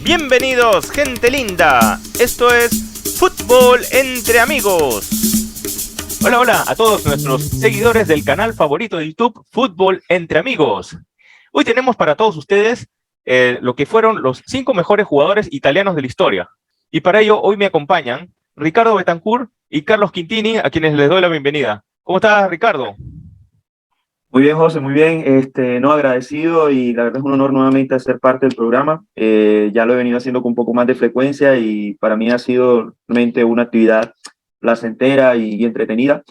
Bienvenidos, gente linda. Esto es Fútbol entre Amigos. Hola, hola a todos nuestros seguidores del canal favorito de YouTube, Fútbol entre Amigos. Hoy tenemos para todos ustedes lo que fueron los 5 mejores jugadores italianos de la historia. Y para ello, hoy me acompañan Ricardo Betancourt y Carlos Quintini, a quienes les doy la bienvenida. ¿Cómo estás, Ricardo? Muy bien, José, muy bien. No, agradecido y la verdad es un honor nuevamente ser parte del programa. Ya lo he venido haciendo con un poco más de frecuencia y para mí ha sido realmente una actividad placentera y entretenida.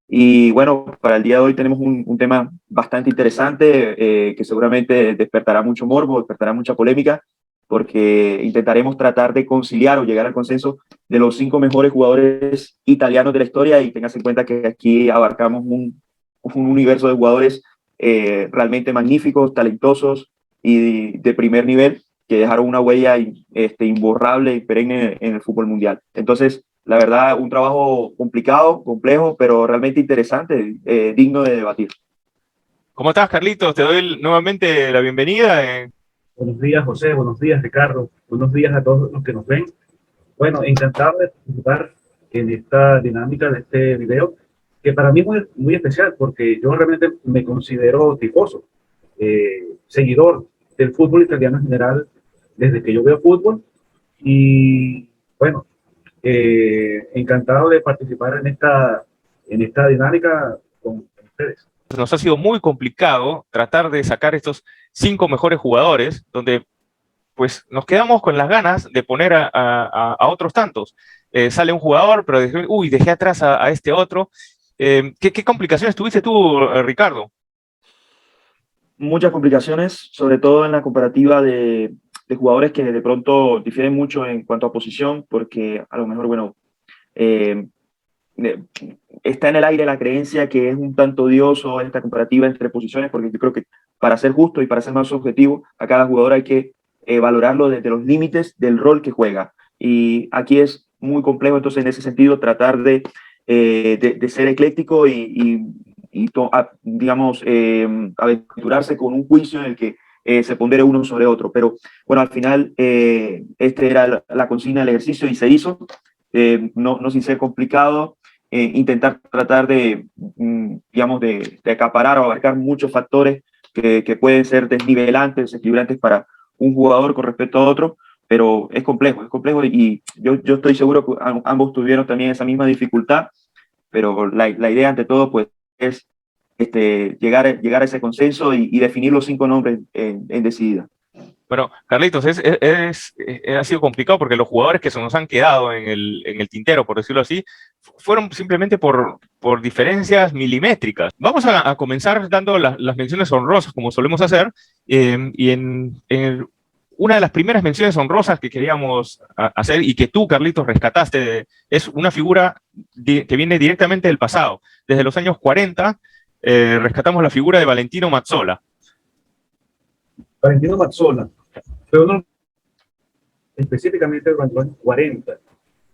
Y bueno, para el día de hoy tenemos un tema bastante interesante que seguramente despertará mucho morbo, despertará mucha polémica, porque intentaremos tratar de conciliar o llegar al consenso de los 5 mejores jugadores italianos de la historia y tengas en cuenta que aquí abarcamos un universo de jugadores realmente magníficos, talentosos y de primer nivel que dejaron una huella imborrable y perenne en el fútbol mundial. Entonces, la verdad, un trabajo complicado, complejo, pero realmente interesante, digno de debatir. ¿Cómo estás, Carlitos? Te doy nuevamente la bienvenida. Buenos días, José. Buenos días, Ricardo. Buenos días a todos los que nos ven. Bueno, encantado de participar en esta dinámica de este video, que para mí es muy especial porque yo realmente me considero tifoso, seguidor del fútbol italiano en general desde que yo veo fútbol. Y bueno, encantado de participar en esta dinámica con ustedes. Nos ha sido muy complicado tratar de sacar estos 5 mejores jugadores, donde pues nos quedamos con las ganas de poner a otros tantos. Sale un jugador, pero dejé atrás a este otro. ¿Qué complicaciones tuviste tú, Ricardo? Muchas complicaciones, sobre todo en la comparativa de jugadores que de pronto difieren mucho en cuanto a posición, porque a lo mejor, bueno, eh, está en el aire la creencia que es un tanto odioso esta comparativa entre posiciones, porque yo creo que para ser justo y para ser más objetivo, a cada jugador hay que valorarlo desde los límites del rol que juega. Y aquí es muy complejo, entonces, en ese sentido, tratar de ser ecléctico digamos, aventurarse con un juicio en el que se pondere uno sobre otro. Pero bueno, al final, este era la consigna del ejercicio y se hizo, no sin ser complicado. Intentar tratar digamos, de acaparar o abarcar muchos factores que pueden ser desnivelantes, desequilibrantes para un jugador con respecto a otro, pero es complejo y yo estoy seguro que ambos tuvieron también esa misma dificultad, pero la idea ante todo pues es llegar a ese consenso y definir los 5 nombres en decidida. Bueno, Carlitos, ha sido complicado porque los jugadores que se nos han quedado en el tintero, por decirlo así, fueron simplemente por diferencias milimétricas. Vamos a comenzar dando las menciones honrosas, como solemos hacer, y una de las primeras menciones honrosas que queríamos hacer y que tú, Carlitos, rescataste, es una figura que viene directamente del pasado. Desde los años 40, rescatamos la figura de Valentino Mazzola. Valentino Mazzola fue uno específicamente durante los años 40,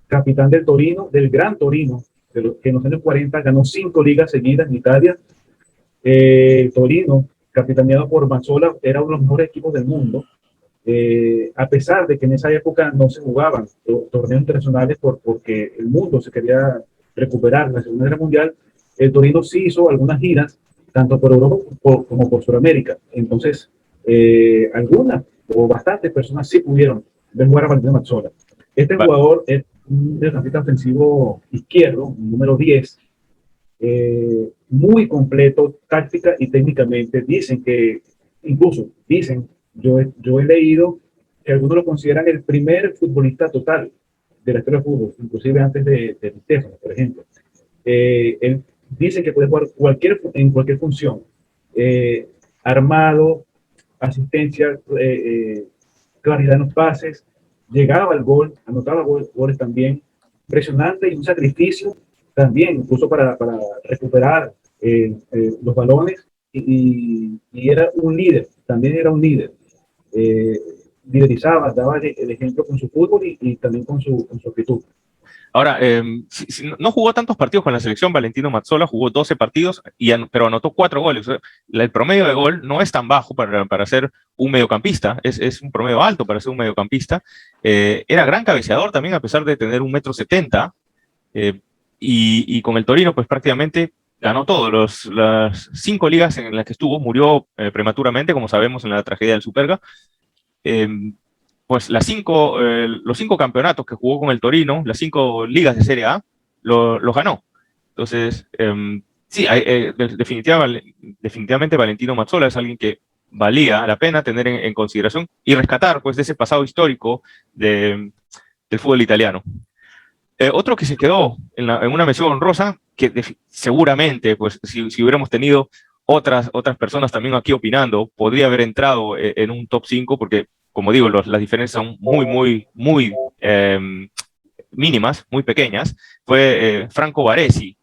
capitán del Torino, del Gran Torino, que en los años 40 ganó 5 ligas seguidas en Italia. Torino, capitaneado por Mazzola, era uno de los mejores equipos del mundo, a pesar de que en esa época no se jugaban torneos internacionales porque el mundo se quería recuperar la Segunda Guerra Mundial. El Torino sí hizo algunas giras, tanto por Europa como por Sudamérica. Entonces, algunas o bastantes personas sí pudieron ver jugar a Valentino Mazzola. Este jugador es un delantero ofensivo izquierdo, número 10, muy completo táctica y técnicamente. Yo he leído que algunos lo consideran el primer futbolista total de la historia del fútbol, inclusive antes de Di Stéfano, por ejemplo. Él dice que puede jugar en cualquier función, armado, asistencia, claridad en los pases, llegaba al gol, anotaba goles también, impresionante, y un sacrificio también, incluso para recuperar los balones, y era un líder, también era un líder. Liderizaba, daba el ejemplo con su fútbol y también con su actitud. Ahora, si no jugó tantos partidos con la selección, Valentino Mazzola jugó 12 partidos, pero anotó 4 goles. O sea, el promedio de gol no es tan bajo para ser un mediocampista, es un promedio alto para ser un mediocampista. Era gran cabeceador también, a pesar de tener 1,70 m, y con el Torino, pues prácticamente ganó todo. Las 5 ligas en las que estuvo, murió prematuramente, como sabemos en la tragedia del Superga. Eh, pues los 5 campeonatos que jugó con el Torino, las 5 ligas de Serie A, los ganó. Entonces, sí, definitivamente Valentino Mazzola es alguien que valía la pena tener en consideración y rescatar pues, de ese pasado histórico del fútbol italiano. Otro que se quedó en una mención honrosa, que seguramente, pues, si hubiéramos tenido otras personas también aquí opinando, podría haber entrado en un top 5, porque, como digo, las diferencias son muy mínimas, muy pequeñas. Fue Franco Baresi.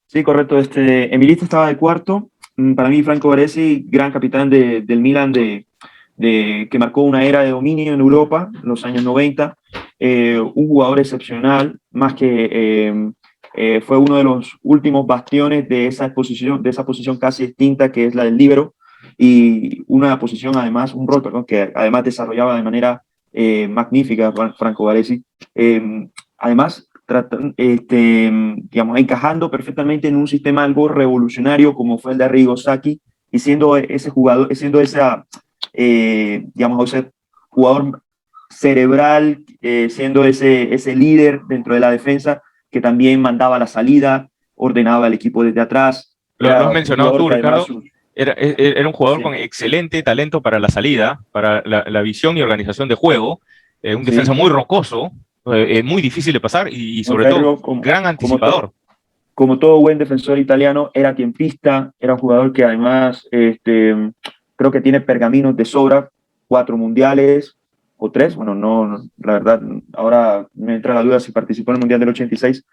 Sí, correcto. En mi lista estaba de cuarto. Para mí, Franco Baresi, gran capitán del Milan, que marcó una era de dominio en Europa en los años 90. Un jugador excepcional, más que fue uno de los últimos bastiones de esa posición casi extinta que es la del líbero, y una posición además, un rol, perdón, que además desarrollaba de manera magnífica Franco Baresi. Además, digamos, encajando perfectamente en un sistema algo revolucionario como fue el de Arrigo Sacchi, y siendo ese jugador, siendo digamos, ese jugador cerebral, siendo ese líder dentro de la defensa que también mandaba la salida, ordenaba el equipo desde atrás. Lo has mencionado tú, Ricardo. Era un jugador sí, con excelente talento para la salida, para la visión y organización de juego, un defensa muy rocoso, muy difícil de pasar y sobre todo gran anticipador. Como todo buen defensor italiano, era tiempista, era un jugador que además creo que tiene pergaminos de sobra, 4 mundiales o 3, bueno, no, la verdad, ahora me entra la duda si participó en el Mundial del 86,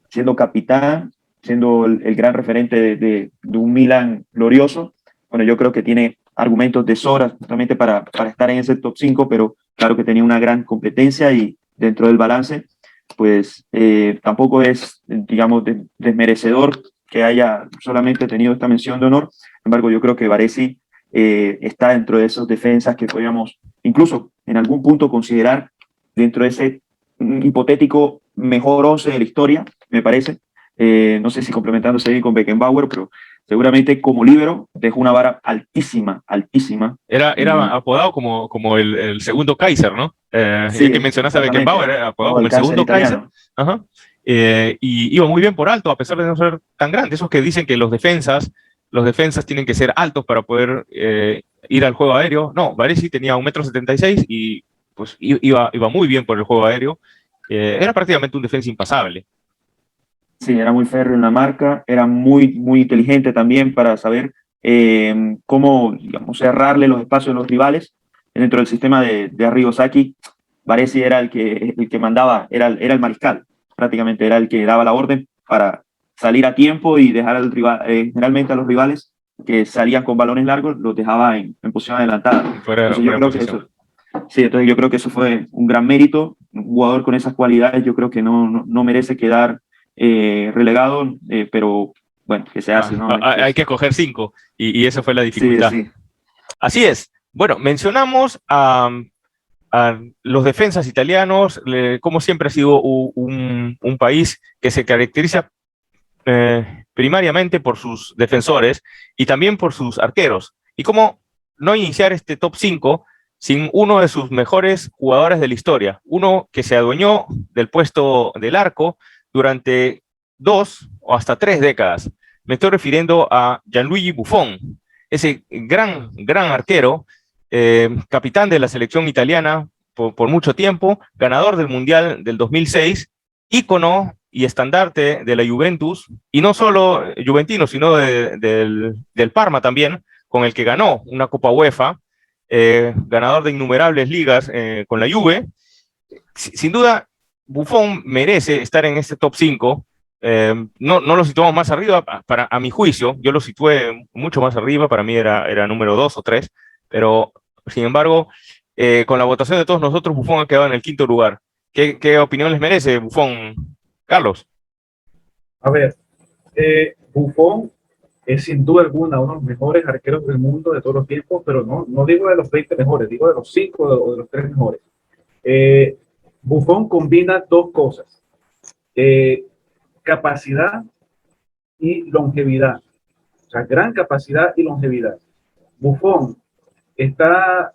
siendo capitán, siendo el gran referente de un Milan glorioso. Bueno, yo creo que tiene argumentos de sobra justamente para estar en ese top 5, pero claro que tenía una gran competencia y dentro del balance, pues tampoco es, digamos, desmerecedor que haya solamente tenido esta mención de honor. Sin embargo, yo creo que Baresi está dentro de esas defensas que podríamos incluso en algún punto considerar dentro de ese hipotético mejor 11 de la historia, me parece. No sé si complementándose bien con Beckenbauer, pero seguramente como líbero dejó una vara altísima, altísima. Era apodado como el segundo Kaiser, ¿no? Sí, ya que mencionaste a Beckenbauer, era apodado como el segundo Kaiser. Ajá. Y iba muy bien por alto, a pesar de no ser tan grande. Esos que dicen que los defensas tienen que ser altos para poder ir al juego aéreo. No, Baresi tenía 1,76 m y pues iba muy bien por el juego aéreo. Era prácticamente un defensa impasable. Sí, era muy férreo en la marca, era muy inteligente también para saber cómo, digamos, cerrarle los espacios a los rivales. Dentro del sistema de Arrigo Sacchi, Baresi era el que mandaba, era el mariscal, prácticamente era el que daba la orden para salir a tiempo y dejar al rival, generalmente a los rivales que salían con balones largos, los dejaba en posición adelantada. Entonces yo creo que eso fue un gran mérito. Un jugador con esas cualidades yo creo que no merece quedar relegado, pero bueno, que se hace, ¿no? Hay que escoger 5 y esa fue la dificultad. Sí. Así es. Bueno, mencionamos a los defensas italianos, como siempre ha sido un país que se caracteriza primariamente por sus defensores y también por sus arqueros. Y cómo no iniciar este top 5 sin uno de sus mejores jugadores de la historia, uno que se adueñó del puesto del arco durante 2 o hasta 3 décadas. Me estoy refiriendo a Gianluigi Buffon, ese gran arquero, capitán de la selección italiana por mucho tiempo, ganador del Mundial del 2006, ícono y estandarte de la Juventus, y no solo juventino, sino del Parma también, con el que ganó una Copa UEFA, ganador de innumerables ligas con la Juve. Sin duda, Buffon merece estar en este top 5. No lo situamos más arriba, a mi juicio, yo lo situé mucho más arriba, para mí era número 2 o 3, pero sin embargo, con la votación de todos nosotros, Buffon ha quedado en el 5.º lugar. ¿Qué opinión les merece Buffon, Carlos? A ver, Buffon es sin duda alguna uno de los mejores arqueros del mundo de todos los tiempos, pero no digo de los 20 mejores, digo de los 5 o de los 3 mejores. Eh, Buffon combina dos cosas, eh, capacidad y longevidad, o sea, gran capacidad y longevidad. Buffon está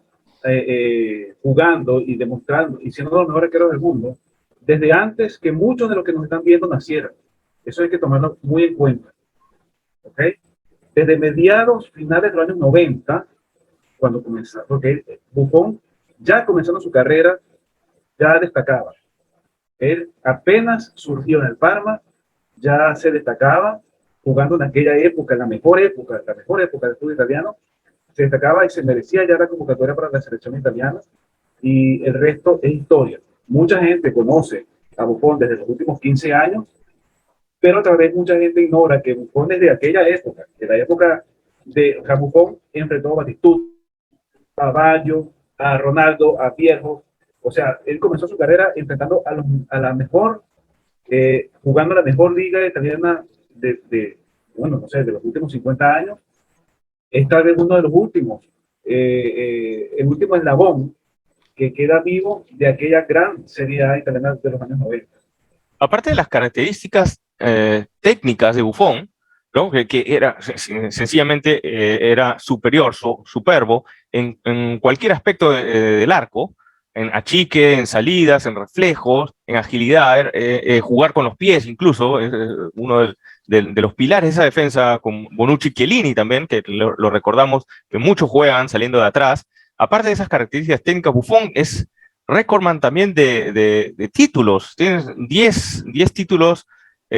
jugando y demostrando y siendo uno de los mejores arqueros del mundo desde antes que muchos de los que nos están viendo nacieran. Eso hay que tomarlo muy en cuenta. ¿Okay? Desde mediados, finales de los años 90, cuando comenzó, porque Buffon ya comenzando su carrera, ya destacaba. Él apenas surgió en el Parma, ya se destacaba, jugando en aquella época, la mejor época del fútbol italiano, se destacaba y se merecía ya la convocatoria para la selección italiana, y el resto es historia. Mucha gente conoce a Buffon desde los últimos 15 años, pero tal vez mucha gente ignora que Buffon desde aquella época, de la época de Buffon, enfrentó a Batistuta, a Baggio, a Ronaldo, a Viejo. O sea, él comenzó su carrera enfrentando a la mejor, jugando la mejor liga italiana bueno, no sé, de los últimos 50 años. Es tal vez uno de los últimos, el último eslabón que queda vivo de aquella gran Serie A italiana de los años 90. Aparte de las características técnicas de Buffon, ¿no? que era sencillamente era superior, superbo en cualquier aspecto del arco, en achique, en salidas, en reflejos, en agilidad, jugar con los pies incluso, es uno de los pilares de esa defensa con Bonucci y Chiellini también, que lo recordamos, que muchos juegan saliendo de atrás. Aparte de esas características técnicas, Buffon es récordman también de títulos. Tienes 10 títulos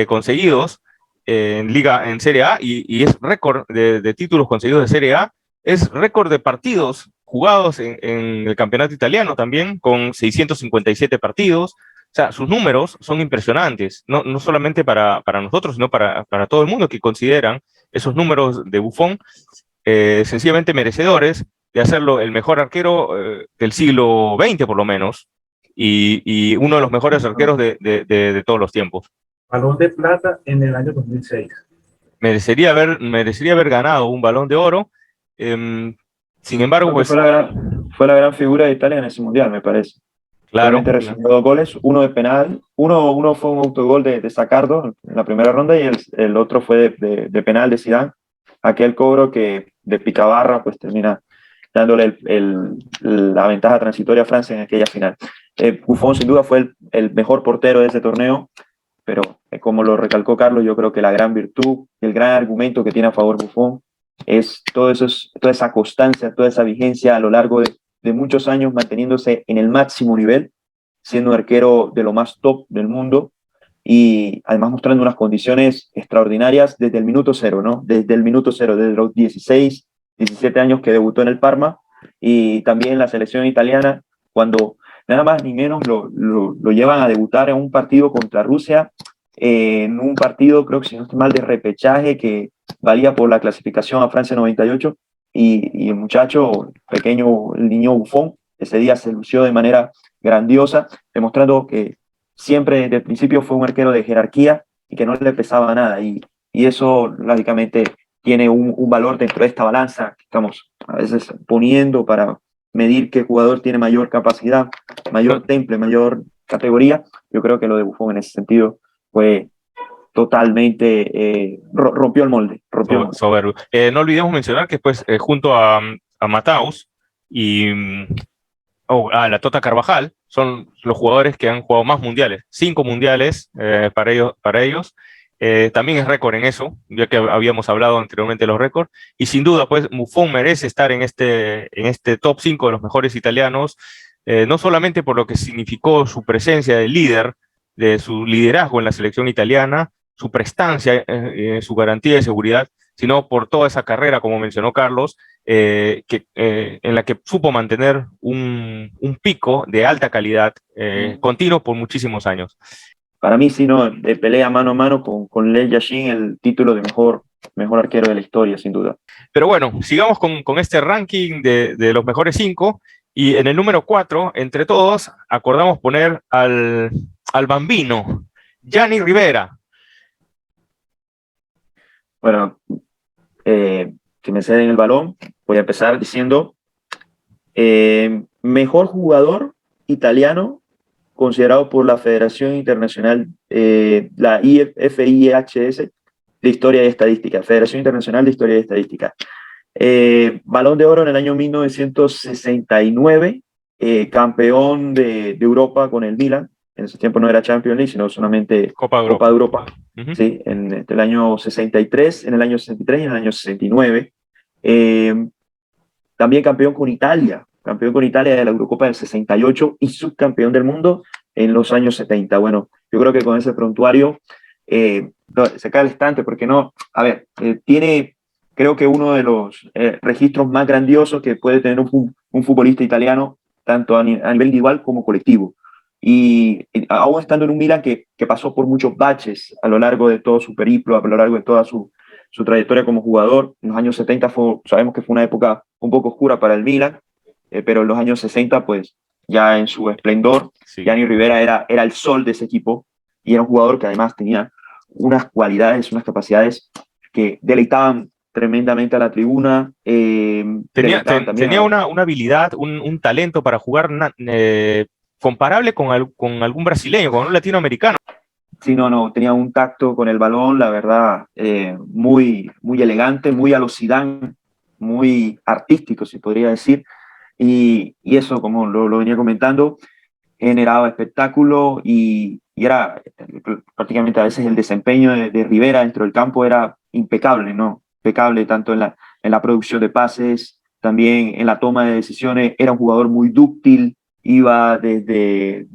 conseguidos en Serie A y es récord de títulos conseguidos de Serie A. Es récord de partidos jugados en el campeonato italiano también, con 657 partidos. O sea, sus números son impresionantes, no solamente para nosotros, sino para todo el mundo que consideran esos números de Buffon sencillamente merecedores de hacerlo el mejor arquero del siglo XX, por lo menos, y uno de los mejores arqueros de todos los tiempos. Balón de plata en el año 2006. Merecería haber ganado un Balón de Oro. Sin embargo, pues... Fue la gran figura de Italia en ese mundial, me parece. Claro. Recibió 2 goles, uno de penal, uno fue un autogol de Saccardo en la primera ronda y el otro fue de penal de Zidane. Aquel cobro que de Picabarra pues termina dándole la ventaja transitoria a Francia en aquella final. Buffon sin duda fue el mejor portero de ese torneo, pero como lo recalcó Carlos, yo creo que la gran virtud y el gran argumento que tiene a favor Buffon es toda esa constancia, toda esa vigencia a lo largo de muchos años manteniéndose en el máximo nivel, siendo un arquero de lo más top del mundo y además mostrando unas condiciones extraordinarias desde el minuto cero, ¿no? Desde el minuto cero, desde los 16, 17 años que debutó en el Parma y también en la selección italiana, cuando nada más ni menos lo llevan a debutar en un partido contra Rusia, en un partido, creo que si no estoy mal, de repechaje que valía por la clasificación a Francia 98, y el muchacho pequeño, el niño Buffon, ese día se lució de manera grandiosa, demostrando que siempre desde el principio fue un arquero de jerarquía y que no le pesaba nada, y eso lógicamente tiene un valor dentro de esta balanza que estamos a veces poniendo para medir qué jugador tiene mayor capacidad, mayor temple, mayor categoría. Yo creo que lo de Buffon en ese sentido fue totalmente, rompió el molde. Soberbio. No olvidemos mencionar que después, junto a Mataus y a la Tota Carvajal, son los jugadores que han jugado más mundiales, 5 mundiales para ellos. También es récord en eso, ya que habíamos hablado anteriormente de los récords, y sin duda, pues, Buffon merece estar en este top 5 de los mejores italianos, no solamente por lo que significó su presencia de líder, de su liderazgo en la selección italiana, su prestancia, su garantía de seguridad, sino por toda esa carrera, como mencionó Carlos, en la que supo mantener un pico de alta calidad continuo por muchísimos años. Para mí, sí, no, de pelea mano a mano con Lei Yashin, el título de mejor arquero de la historia, sin duda. Pero bueno, sigamos con este ranking de los mejores 5, Y en el número 4, entre todos, acordamos poner al bambino, Gianni Rivera. Bueno, que me ceden el balón, voy a empezar diciendo mejor jugador italiano considerado por la Federación Internacional, la FIHS, de Historia y Estadística, Federación Internacional de Historia y Estadística. Balón de Oro en el año 1969, campeón de Europa con el Milan. En ese tiempo no era Champions League, sino solamente Copa de Europa. Uh-huh. Sí, en el año 63, en el año 63 y en el año 69. También campeón con Italia de la Eurocopa del 68 y subcampeón del mundo en los años 70. Bueno, yo creo que con ese prontuario se cae el estante, porque no, a ver, tiene, creo que uno de los registros más grandiosos que puede tener un futbolista italiano, tanto a nivel individual como colectivo. Y aún estando en un Milan que pasó por muchos baches a lo largo de todo su periplo, a lo largo de toda su trayectoria como jugador. En los años 70 sabemos que fue una época un poco oscura para el Milan, pero en los años 60, pues ya en su esplendor, sí. Gianni Rivera era el sol de ese equipo, y era un jugador que además tenía unas cualidades, unas capacidades que deleitaban tremendamente a la tribuna. Tenía una habilidad, un talento para jugar comparable con algún brasileño, con un latinoamericano. Sí, no, tenía un tacto con el balón, la verdad, muy, muy elegante, muy a lo Zidane, muy artístico, se podría decir, y eso, como lo venía comentando, generaba espectáculo y era prácticamente a veces el desempeño de Rivera dentro del campo era impecable, ¿no? Impecable tanto en la producción de pases, también en la toma de decisiones. Era un jugador muy dúctil, iba desde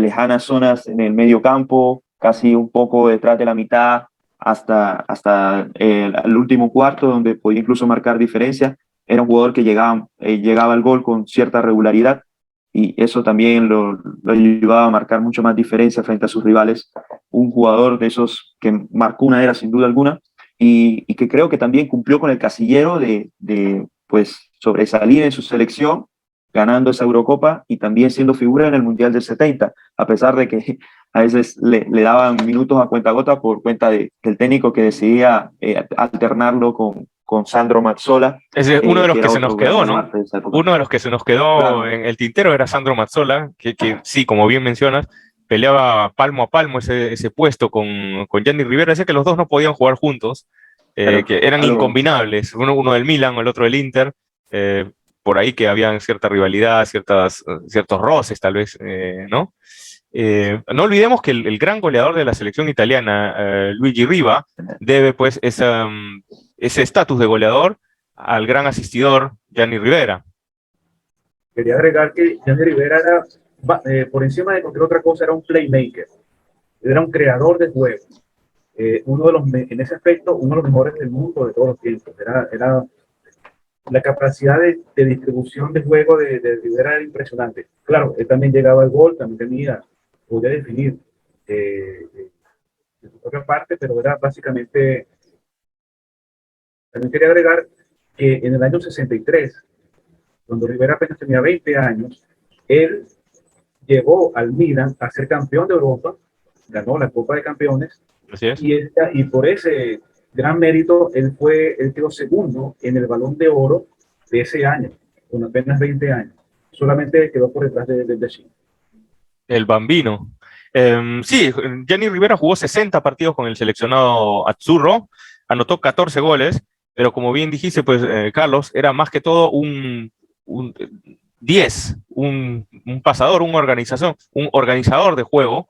lejanas zonas en el medio campo, casi un poco detrás de la mitad, hasta el último cuarto, donde podía incluso marcar diferencia. Era un jugador que llegaba al gol con cierta regularidad, y eso también lo ayudaba a marcar mucho más diferencia frente a sus rivales. Un jugador de esos que marcó una era sin duda alguna, y que creo que también cumplió con el casillero de pues sobresalir en su selección, ganando esa Eurocopa y también siendo figura en el Mundial del 70, a pesar de que a veces le daban minutos a cuentagota por cuenta del técnico que decidía alternarlo con Sandro Mazzola. Es uno de los que se nos quedó, ¿no? Uno de los que se nos quedó, claro, en el tintero era Sandro Mazzola, que sí, como bien mencionas, peleaba palmo a palmo ese puesto con Gianni Rivera. Decía que los dos no podían jugar juntos, que eran incombinables, uno del Milan, el otro del Inter, por ahí que habían cierta rivalidad, ciertos roces tal vez, ¿no? No olvidemos que el gran goleador de la selección italiana, Luigi Riva, debe pues ese estatus de goleador al gran asistidor Gianni Rivera. Quería agregar que Gianni Rivera era, por encima de cualquier otra cosa, era un playmaker, era un creador de juego, en ese aspecto uno de los mejores del mundo de todos los tiempos. Era la capacidad de distribución de juego de Rivera era impresionante. Claro, él también llegaba al gol, también podía definir de su propia parte, pero era básicamente. También quería agregar que en el año 63, cuando Rivera apenas tenía 20 años, él llevó al Milan a ser campeón de Europa, ganó la Copa de Campeones, así es. Y por ese gran mérito, él quedó segundo en el Balón de Oro de ese año, con apenas 20 años. Solamente quedó por detrás de Chile. El bambino. Sí, Gianni Rivera jugó 60 partidos con el seleccionado azzurro, anotó 14 goles, pero como bien dijiste, pues, Carlos, era más que todo un 10, un pasador, un organizador de juego.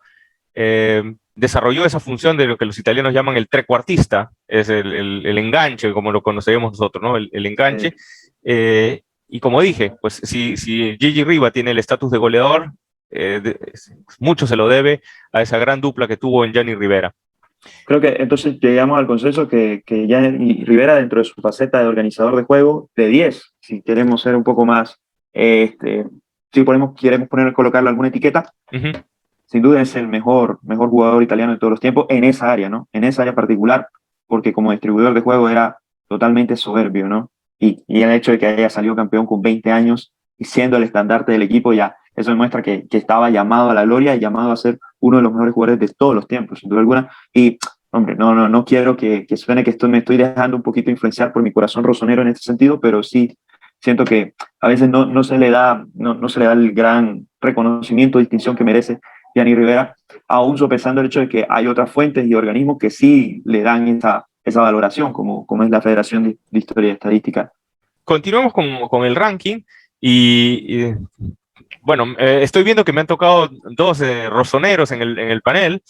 Desarrolló esa función de lo que los italianos llaman el trecuartista, es el enganche, como lo conocemos nosotros, ¿no? El enganche. Y como dije, pues si Gigi Riva tiene el estatus de goleador, mucho se lo debe a esa gran dupla que tuvo en Gianni Rivera. Creo que entonces llegamos al consenso que Gianni Rivera, dentro de su faceta de organizador de juego, de 10, si queremos ser un poco más, si queremos colocarle alguna etiqueta, sin duda es el mejor jugador italiano de todos los tiempos en esa área, ¿no? En esa área particular, porque como distribuidor de juego era totalmente soberbio, ¿no? Y el hecho de que haya salido campeón con 20 años siendo el estandarte del equipo, ya eso demuestra que estaba llamado a la gloria y llamado a ser uno de los mejores jugadores de todos los tiempos, sin duda alguna. Y, hombre, no quiero que suene que me estoy dejando un poquito influenciar por mi corazón rosonero en este sentido, pero sí siento que a veces no se le da el gran reconocimiento, distinción que merece Gianni Rivera, aún sopesando el hecho de que hay otras fuentes y organismos que sí le dan esa valoración, como es la Federación de Historia y Estadística. Continuamos con el ranking y bueno, estoy viendo que me han tocado dos rosoneros en el panel.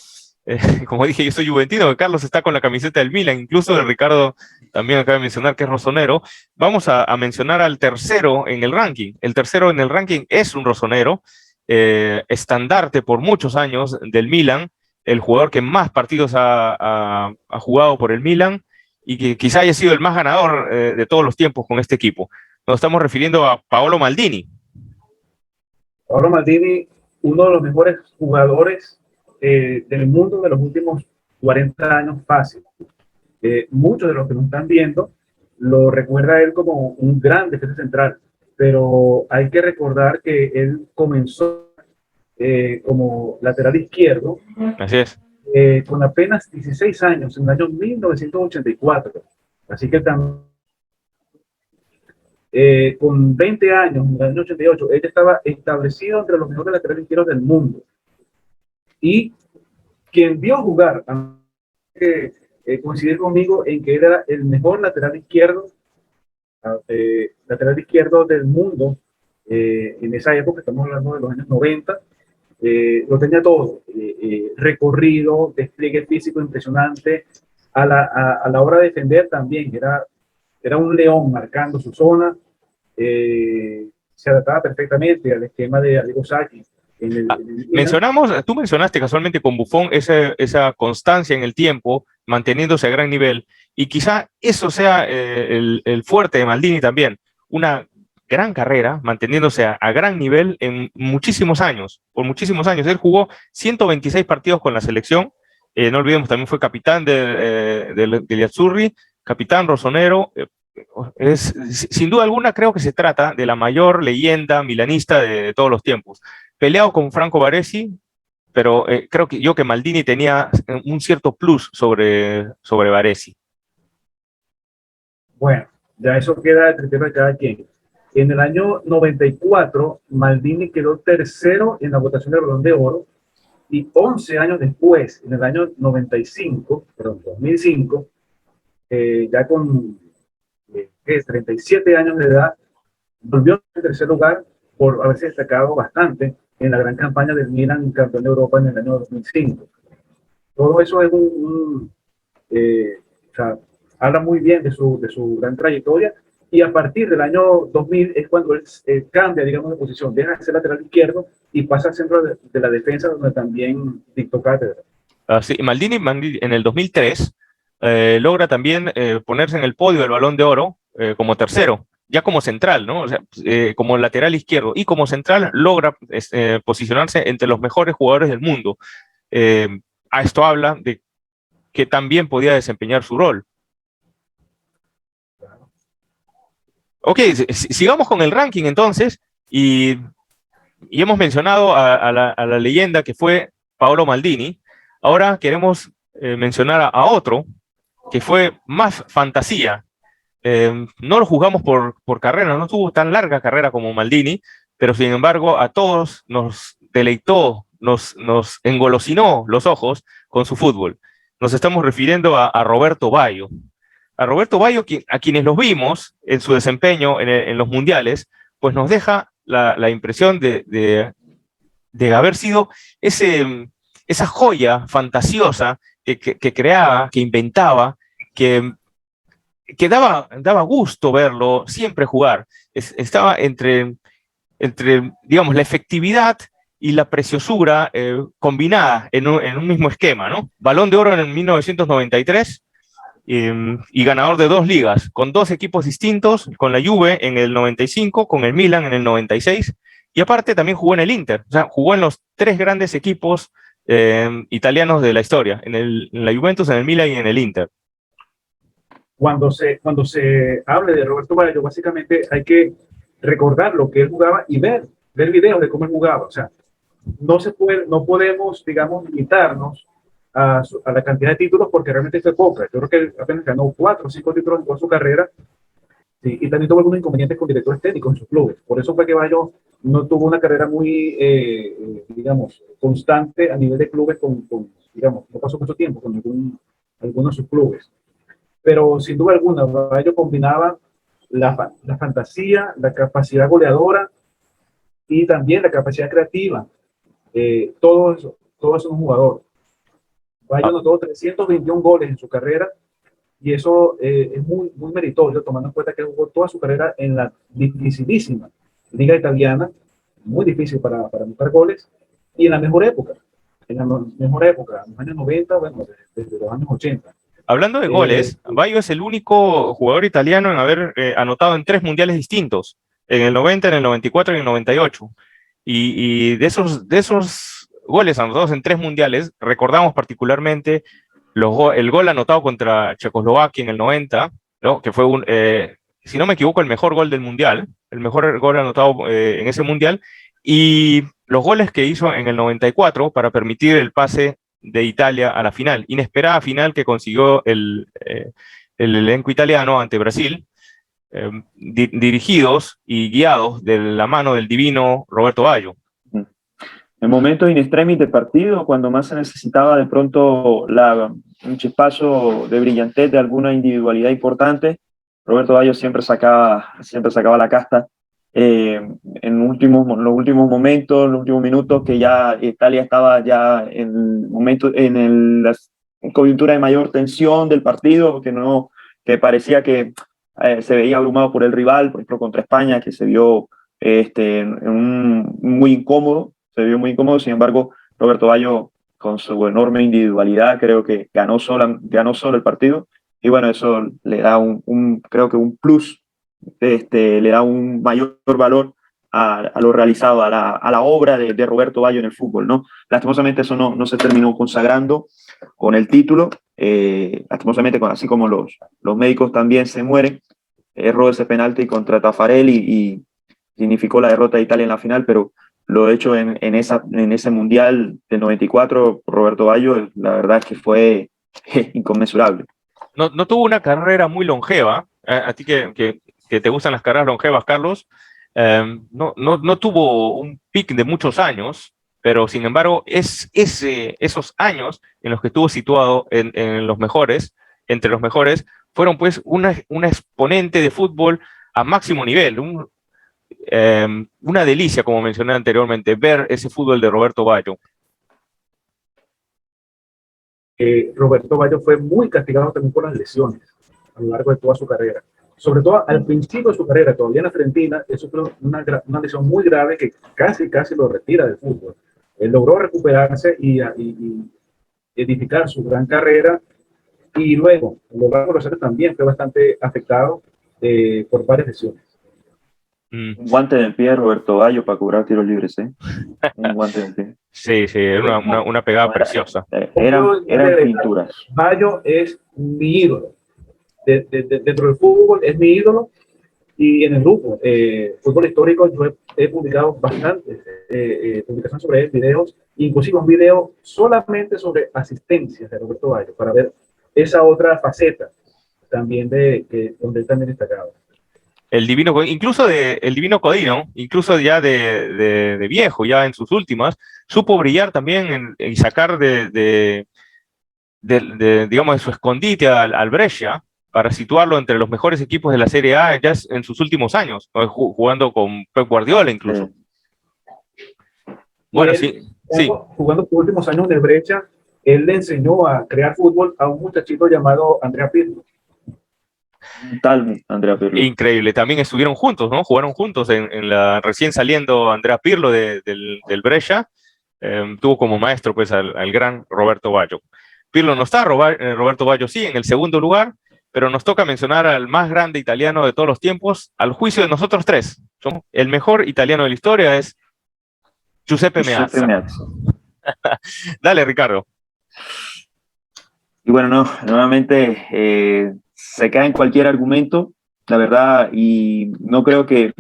Como dije, yo soy juventino, Carlos está con la camiseta del Milan, incluso Ricardo también acaba de mencionar que es rosonero. Vamos a mencionar al tercero en el ranking. El tercero en el ranking es un rosonero, estandarte por muchos años del Milan, el jugador que más partidos ha jugado por el Milan y que quizá haya sido el más ganador de todos los tiempos con este equipo. Nos estamos refiriendo a Paolo Maldini. Paolo Maldini, uno de los mejores jugadores del mundo de los últimos 40 años fácil. Muchos de los que nos están viendo lo recuerda a él como un gran defensa central, pero hay que recordar que él comenzó como lateral izquierdo. Así es. Con apenas 16 años, en el año 1984. Así que con 20 años, en el año 88, él estaba establecido entre los mejores laterales izquierdos del mundo. Y quien vio jugar, coincidir conmigo en que era el mejor lateral izquierdo del mundo en esa época, estamos hablando de los años 90, lo tenía todo, recorrido, despliegue físico impresionante, a la hora de defender también, era un león marcando su zona, se adaptaba perfectamente al esquema de Arrigo Sacchi. Tú mencionaste casualmente con Buffon esa constancia en el tiempo, manteniéndose a gran nivel, y quizá eso sea el fuerte de Maldini también, una gran carrera, manteniéndose a gran nivel en muchísimos años, por muchísimos años. Él jugó 126 partidos con la selección, no olvidemos, también fue capitán del Azzurri, capitán rosonero. Sin duda alguna creo que se trata de la mayor leyenda milanista de todos los tiempos. Peleado con Franco Baresi, pero creo que Maldini tenía un cierto plus sobre Baresi. Bueno, ya eso queda de criterio de cada quien. En el año 94, Maldini quedó tercero en la votación del Balón de Oro y 11 años después, en el año 2005, ya con 37 años de edad, volvió en tercer lugar por haberse destacado bastante en la gran campaña del Milan, campeón de Europa en el año 2005. Todo eso es o sea, habla muy bien de su gran trayectoria, y a partir del año 2000 es cuando él cambia, digamos, de posición, deja de ser lateral izquierdo y pasa al centro de la defensa, donde también dictó cátedra. Sí, Maldini en el 2003 logra también ponerse en el podio del Balón de Oro como tercero, ya como central, ¿no? O sea, como lateral izquierdo, y como central logra posicionarse entre los mejores jugadores del mundo. A esto habla de que también podía desempeñar su rol. Ok, sigamos con el ranking entonces, y hemos mencionado a la leyenda que fue Paolo Maldini. Ahora queremos mencionar a otro que fue más fantasía. No lo juzgamos por carrera, no tuvo tan larga carrera como Maldini, pero sin embargo a todos nos deleitó, nos engolosinó los ojos con su fútbol. Nos estamos refiriendo a Roberto Baggio. A Roberto Baggio, a quienes los vimos en su desempeño en los mundiales, pues nos deja la impresión de haber sido esa joya fantasiosa que creaba, que inventaba, que daba gusto verlo siempre jugar. Estaba entre, digamos, la efectividad y la preciosura combinada en un mismo esquema, ¿no? Balón de Oro en 1993 y ganador de 2 ligas, con 2 equipos distintos, con la Juve en el 95, con el Milan en el 96, y aparte también jugó en el Inter, o sea, jugó en los 3 grandes equipos italianos de la historia, en la Juventus, en el Milan y en el Inter. Cuando se hable de Roberto Baggio, básicamente hay que recordar lo que él jugaba y ver videos de cómo él jugaba. O sea, no podemos, digamos, limitarnos a la cantidad de títulos porque realmente fue poca. Yo creo que él apenas ganó 4 o 5 títulos en toda su carrera. Sí, y también tuvo algunos inconvenientes con directores técnicos en sus clubes. Por eso fue que Bayo no tuvo una carrera muy, digamos, constante a nivel de clubes digamos, no pasó mucho tiempo con algunos de sus clubes. Pero sin duda alguna, Bayo combinaba la fantasía, la capacidad goleadora y también la capacidad creativa. Todo eso en un jugador. Bayo anotó 321 goles en su carrera y eso es muy meritorio, tomando en cuenta que jugó toda su carrera en la dificilísima Liga Italiana, muy difícil para anotar goles, y en la mejor época, en los años 90, bueno, desde los años 80. Hablando de goles, Bayo es el único jugador italiano en haber anotado en 3 mundiales distintos, en el 90, en el 94 y en el 98. Y de esos goles anotados en 3 mundiales, recordamos particularmente el gol anotado contra Checoslovaquia en el 90, ¿no? Que fue, si no me equivoco, el mejor gol del mundial, el mejor gol anotado en ese mundial, y los goles que hizo en el 94 para permitir el pase de Italia a la final, inesperada final que consiguió el elenco italiano ante Brasil, dirigidos y guiados de la mano del divino Roberto Baggio. En momentos in extremis del partido, cuando más se necesitaba de pronto un chispazo de brillantez de alguna individualidad importante, Roberto Baggio siempre sacaba la casta. En los últimos momentos, los últimos minutos, que ya Italia estaba ya la coyuntura de mayor tensión del partido, que parecía que se veía abrumado por el rival, por ejemplo contra España, que se vio muy incómodo. Se vio muy incómodo. Sin embargo, Roberto Baggio, con su enorme individualidad, creo que ganó solo el partido, y bueno, eso le da creo que un plus, le da un mayor valor a lo realizado, a la obra de Roberto Baggio en el fútbol, ¿no? Lastimosamente eso no se terminó consagrando con el título, lastimosamente, así como los médicos también se mueren, erró ese penalti contra Taffarelli y significó la derrota de Italia en la final, pero lo hecho en ese Mundial del 94, Roberto Baggio, la verdad es que fue inconmensurable. No tuvo una carrera muy longeva, a ti que te gustan las carreras longevas, Carlos, no tuvo un pic de muchos años, pero sin embargo esos años en los que estuvo situado en los mejores, entre los mejores, fueron pues una exponente de fútbol a máximo nivel, una delicia, como mencioné anteriormente, ver ese fútbol de Roberto Baggio. Roberto Baggio fue muy castigado también por las lesiones a lo largo de toda su carrera. Sobre todo al principio de su carrera, todavía en la Fiorentina, eso fue una lesión muy grave que casi lo retira del fútbol. Él logró recuperarse y edificar su gran carrera, y luego, a lo largo de los años también fue bastante afectado por varias lesiones. Un guante del pie, Roberto Baggio, para cobrar tiros libres, ¿eh? Un guante del pie. Sí, era una pegada preciosa. Eran pinturas. Baggio es mi ídolo. Dentro del fútbol es mi ídolo, y en el grupo Fútbol Histórico yo he publicado bastantes publicaciones sobre él, videos, inclusive un video solamente sobre asistencias de Roberto Baggio, para ver esa otra faceta también donde él también destacaba. El divino Codino, incluso ya de viejo, ya en sus últimas, supo brillar también y sacar digamos, de su escondite al Brescia, para situarlo entre los mejores equipos de la Serie A ya en sus últimos años, jugando con Pep Guardiola incluso. Bueno, sí. Jugando sus últimos años en el Brescia, él le enseñó a crear fútbol a un muchachito llamado Andrea Pirlo. Tal Andrea Pirlo. Increíble, también estuvieron juntos, ¿no? Jugaron juntos en la recién saliendo Andrea Pirlo del Brescia, tuvo como maestro pues al gran Roberto Baggio. Pirlo no está, Roberto Baggio sí, en el segundo lugar, pero nos toca mencionar al más grande italiano de todos los tiempos, al juicio de nosotros tres. El mejor italiano de la historia es Giuseppe Meazza. Dale, Ricardo. Y bueno, nuevamente se cae en cualquier argumento, la verdad, y no creo que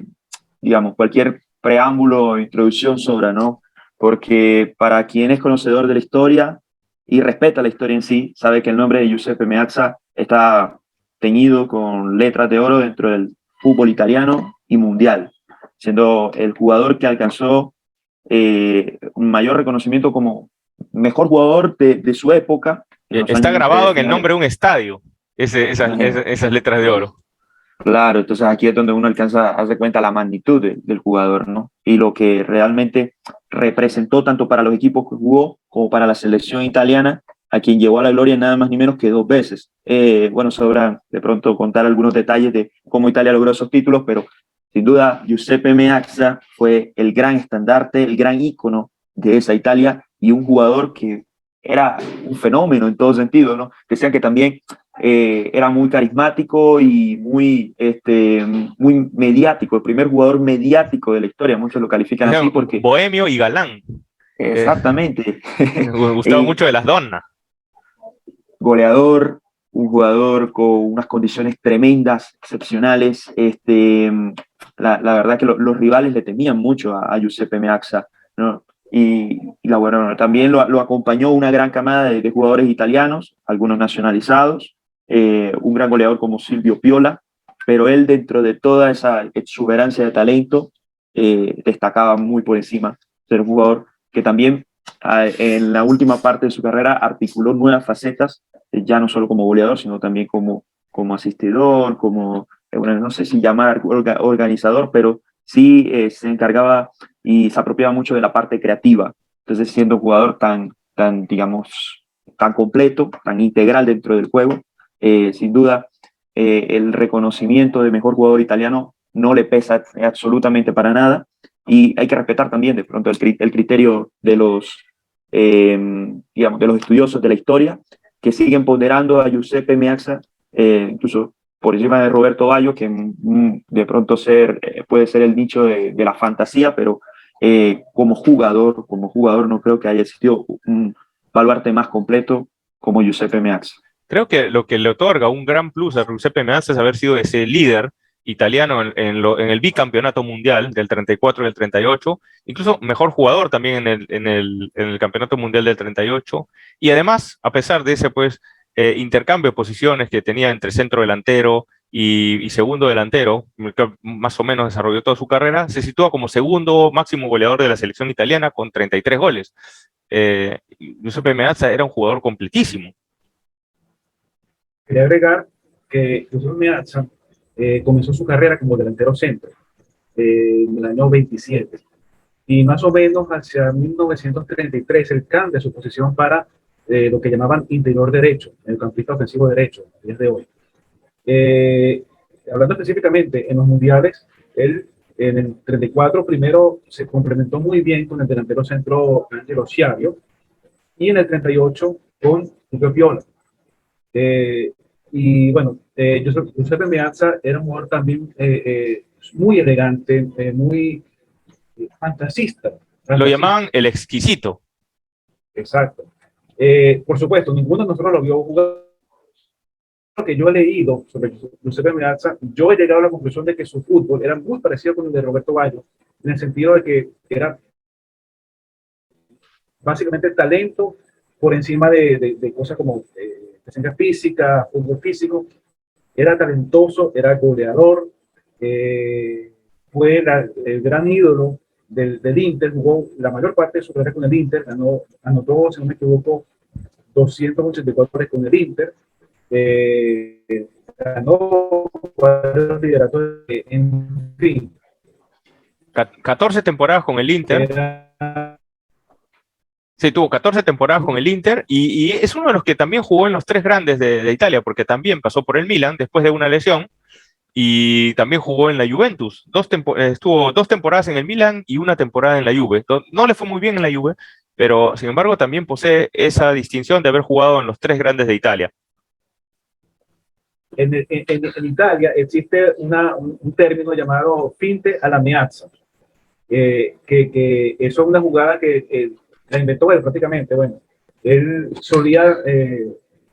digamos, cualquier preámbulo o introducción sobra, ¿no? Porque para quien es conocedor de la historia y respeta la historia en sí, sabe que el nombre de Giuseppe Meazza está teñido con letras de oro dentro del fútbol italiano y mundial, siendo el jugador que alcanzó un mayor reconocimiento como mejor jugador de su época. Está grabado en el nombre de un estadio, esas letras de oro. Claro, entonces aquí es donde uno alcanza a darse cuenta la magnitud del jugador, ¿no? Y lo que realmente representó tanto para los equipos que jugó como para la selección italiana, a quien llevó a la gloria nada más ni menos que 2 veces. Bueno, sobra de pronto contar algunos detalles de cómo Italia logró esos títulos, pero sin duda Giuseppe Meazza fue el gran estandarte, el gran ícono de esa Italia y un jugador que era un fenómeno en todo sentido, ¿no? Decían que también era muy carismático y muy mediático, el primer jugador mediático de la historia, muchos lo califican así porque... Bohemio y galán. Exactamente. Me gustaba mucho de las donas. Goleador, un jugador con unas condiciones tremendas, excepcionales. La verdad que los rivales le temían mucho a Giuseppe Meazza, ¿no? Bueno, también lo acompañó una gran camada de jugadores italianos, algunos nacionalizados, un gran goleador como Silvio Piola, pero él dentro de toda esa exuberancia de talento destacaba muy por encima, ser un jugador que también en la última parte de su carrera articuló nuevas facetas, ya no solo como goleador, sino también como asistidor, como, bueno, no sé si llamar organizador, pero sí se encargaba y se apropiaba mucho de la parte creativa. Entonces, siendo un jugador digamos, tan completo, tan integral dentro del juego, sin duda, el reconocimiento de mejor jugador italiano no le pesa absolutamente para nada. Y hay que respetar también de pronto el criterio de digamos, de los estudiosos de la historia, que siguen ponderando a Giuseppe Meazza, incluso por encima de Roberto Baggio, que de pronto puede ser el nicho de la fantasía, pero como jugador no creo que haya existido un baluarte más completo como Giuseppe Meazza. Creo que lo que le otorga un gran plus a Giuseppe Meazza es haber sido ese líder italiano en el bicampeonato mundial del 34 y del 38, incluso mejor jugador también en el campeonato mundial del 38, y además, a pesar de ese pues intercambio de posiciones que tenía entre centro delantero y segundo delantero, más o menos desarrolló toda su carrera, se sitúa como segundo máximo goleador de la selección italiana con 33 goles. Giuseppe Meazza era un jugador completísimo. Quería agregar que Giuseppe Meazza comenzó su carrera como delantero centro en el año 27 y más o menos hacia 1933 él cambia su posición para lo que llamaban interior derecho, el campista ofensivo derecho, a días de hoy. Hablando específicamente en los mundiales, él en el 34 primero se complementó muy bien con el delantero centro Angelo Sciario y en el 38 con Silvio Piola. Y bueno, Giuseppe Meazza era un jugador también muy elegante, muy fantasista. Lo llamaban el exquisito. Exacto. Por supuesto, ninguno de nosotros lo vio jugar. Lo que yo he leído sobre Giuseppe Meazza, yo he llegado a la conclusión de que su fútbol era muy parecido con el de Roberto Baggio, en el sentido de que era básicamente talento por encima de cosas como presencia física, fútbol físico. Era talentoso, era goleador, fue el gran ídolo del Inter, jugó la mayor parte de su carrera con el Inter, anotó, si no me equivoco, 284 goles con el Inter, ganó varios lideratos, en fin. 14 temporadas con el Inter. Sí, tuvo 14 temporadas con el Inter y es uno de los que también jugó en los tres grandes de Italia, porque también pasó por el Milan después de una lesión y también jugó en la Juventus. Estuvo 2 temporadas en el Milan y una temporada en la Juve. No le fue muy bien en la Juve, pero sin embargo también posee esa distinción de haber jugado en los tres grandes de Italia. En Italia existe un término llamado finte alla Meazza, que eso es una jugada que la inventó él prácticamente. Bueno, él solía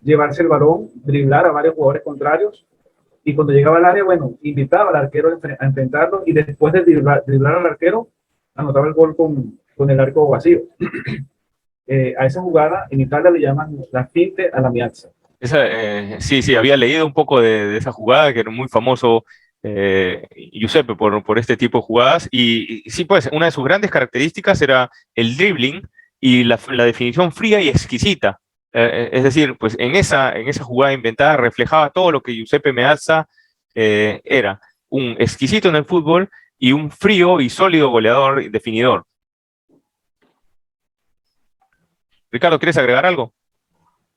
llevarse el balón, driblar a varios jugadores contrarios y cuando llegaba al área, bueno, invitaba al arquero a enfrentarlo y después de driblar al arquero, anotaba el gol con el arco vacío. A esa jugada en Italia le llaman la finte a la miazza. Sí, había leído un poco de esa jugada, que era muy famoso Giuseppe por este tipo de jugadas, y sí, pues una de sus grandes características era el dribbling y la definición fría y exquisita. Es decir, pues en esa jugada inventada reflejaba todo lo que Giuseppe Meazza era, un exquisito en el fútbol y un frío y sólido goleador y definidor. Ricardo, ¿quieres agregar algo?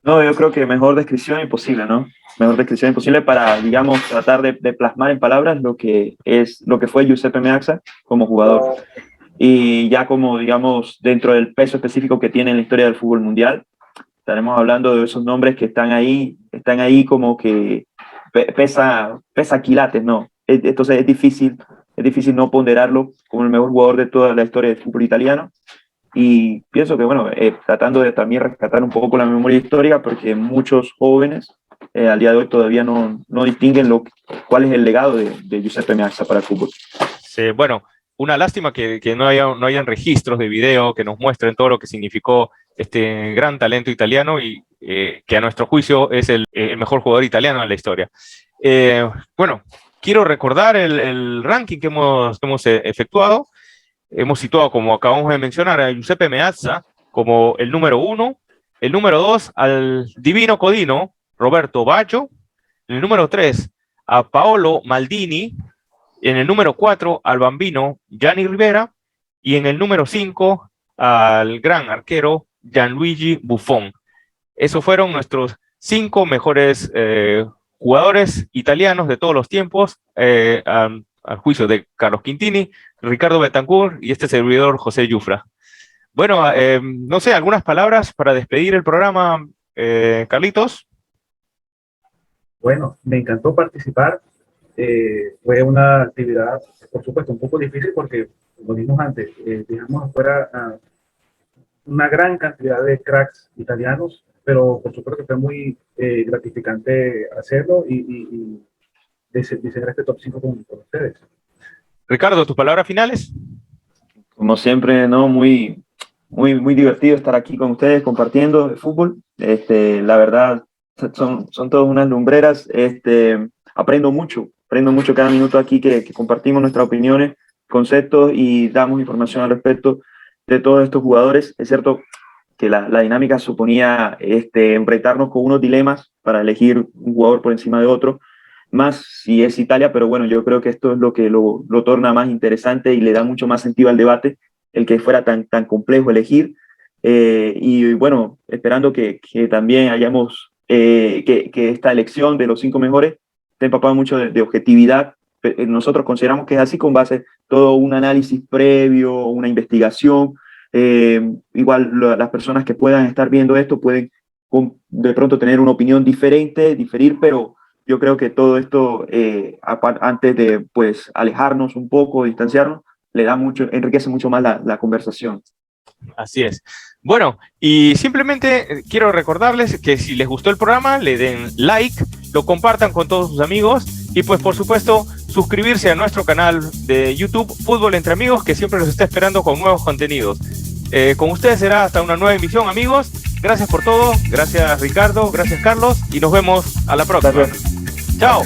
No, yo creo que mejor descripción imposible, ¿no? Mejor descripción imposible para, digamos, tratar de plasmar en palabras lo que fue Giuseppe Meazza como jugador. Y ya como, digamos, dentro del peso específico que tiene en la historia del fútbol mundial, estaremos hablando de esos nombres que están ahí como que pesa quilates, ¿no? Entonces es difícil no ponderarlo como el mejor jugador de toda la historia del fútbol italiano. Y pienso que, bueno, tratando de también rescatar un poco la memoria histórica, porque muchos jóvenes al día de hoy todavía no distinguen cuál es el legado de Giuseppe Meazza para el fútbol. Sí, bueno, una lástima que no hayan registros de video que nos muestren todo lo que significó este gran talento italiano y que a nuestro juicio es el mejor jugador italiano en la historia. Bueno, quiero recordar el ranking que hemos efectuado. Hemos situado, como acabamos de mencionar, a Giuseppe Meazza como el número 1, el número 2 al divino codino Roberto Baggio, en el número 3 a Paolo Maldini, en el número 4 al bambino Gianni Rivera y en el número 5 al gran arquero Gianluigi Buffon. Esos fueron nuestros 5 mejores jugadores italianos de todos los tiempos, al juicio de Carlos Quintini, Ricardo Betancourt y este servidor José Yufra. Bueno, no sé, algunas palabras para despedir el programa, Carlitos. Bueno, me encantó participar. Fue una actividad, por supuesto, un poco difícil porque, como dijimos antes, dejamos afuera a una gran cantidad de cracks italianos, pero por supuesto que fue muy gratificante hacerlo y diseñar este top 5 con ustedes. Ricardo, ¿tus palabras finales? Como siempre, ¿no? Muy divertido estar aquí con ustedes compartiendo el fútbol. La verdad, son todas unas lumbreras. Aprendo mucho cada minuto aquí que compartimos nuestras opiniones, conceptos y damos información al respecto de todos estos jugadores. Es cierto que la dinámica suponía enfrentarnos con unos dilemas para elegir un jugador por encima de otro, más si es Italia, pero bueno, yo creo que esto es lo que lo torna más interesante y le da mucho más sentido al debate, el que fuera tan complejo elegir. Y bueno, esperando que también hayamos, que esta elección de los 5 mejores esté empapada mucho de objetividad. Nosotros consideramos que es así, con base todo un análisis previo, una investigación. Igual las personas que puedan estar viendo esto pueden de pronto tener una opinión diferir, pero yo creo que todo esto, antes de pues alejarnos un poco, distanciarnos, enriquece mucho más la conversación. Así es. Bueno, y simplemente quiero recordarles que si les gustó el programa, le den like, lo compartan con todos sus amigos y pues por supuesto suscribirse a nuestro canal de YouTube Fútbol Entre Amigos, que siempre los está esperando con nuevos contenidos. Con ustedes será hasta una nueva emisión, amigos. Gracias por todo, gracias Ricardo, gracias Carlos y nos vemos a la próxima. Chao.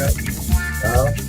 Chao.